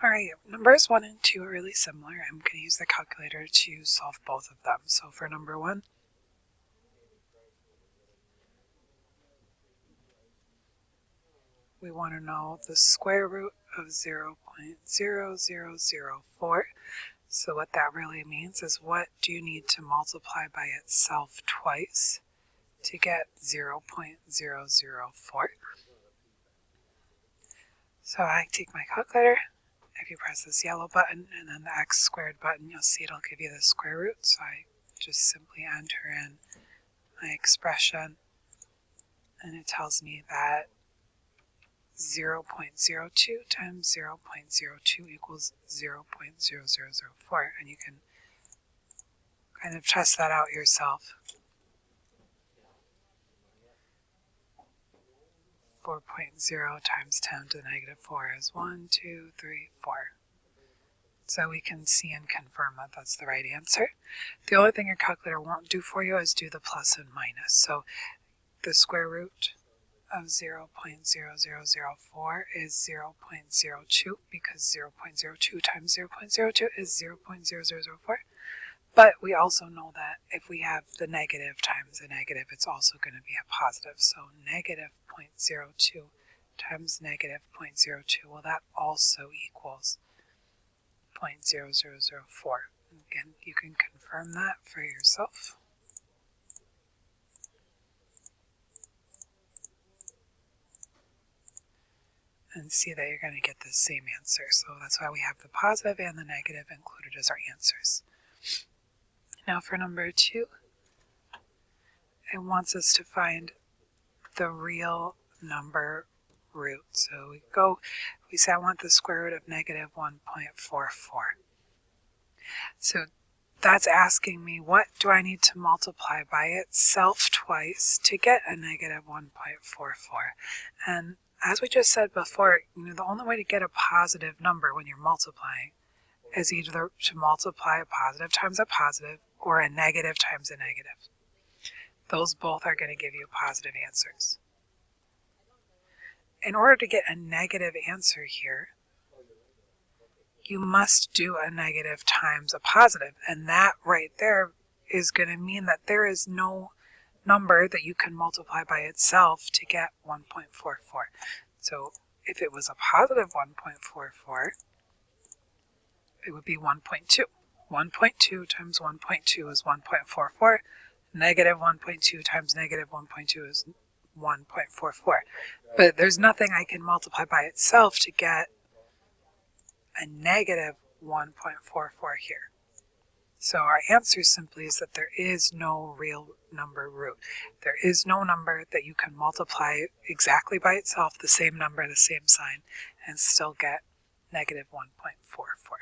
Alright, numbers 1 and 2 are really similar. I'm going to use the calculator to solve both of them. So for number 1, we want to know the square root of 0.0004. So what that really means is, what do you need to multiply by itself twice to get 0.004? So I take my calculator. If you press this yellow button and then the x squared button, you'll see it'll give you the square root. So I just simply enter in my expression, and it tells me that 0.02 times 0.02 equals 0.0004, and you can kind of test that out yourself. 4.0 times 10 to the negative 4 is 1, 2, 3, 4. So we can see and confirm that that's the right answer. The only thing your calculator won't do for you is do the plus and minus. So the square root of 0.0004 is 0.02, because 0.02 times 0.02 is 0.0004. But we also know that if we have the negative times a negative, it's also going to be a positive. So negative 0.02 times negative 0.02, well, that also equals 0.0004. Again, you can confirm that for yourself. And see that you're going to get the same answer. So that's why we have the positive and the negative included as our answers. Now for number 2, it wants us to find the real number root. So we say I want the square root of negative 1.44. So that's asking me, what do I need to multiply by itself twice to get a negative 1.44? And as we just said before, the only way to get a positive number when you're multiplying is either to multiply a positive times a positive or a negative times a negative. Those both are going to give you positive answers. In order to get a negative answer here, you must do a negative times a positive, and that right there is going to mean that there is no number that you can multiply by itself to get 1.44. So if it was a positive 1.44, it would be 1.2. 1.2 times 1.2 is 1.44. Negative 1.2 times negative 1.2 is 1.44. But there's nothing I can multiply by itself to get a negative 1.44 here. So our answer simply is that there is no real number root. There is no number that you can multiply exactly by itself, the same number, the same sign, and still get negative 1.44.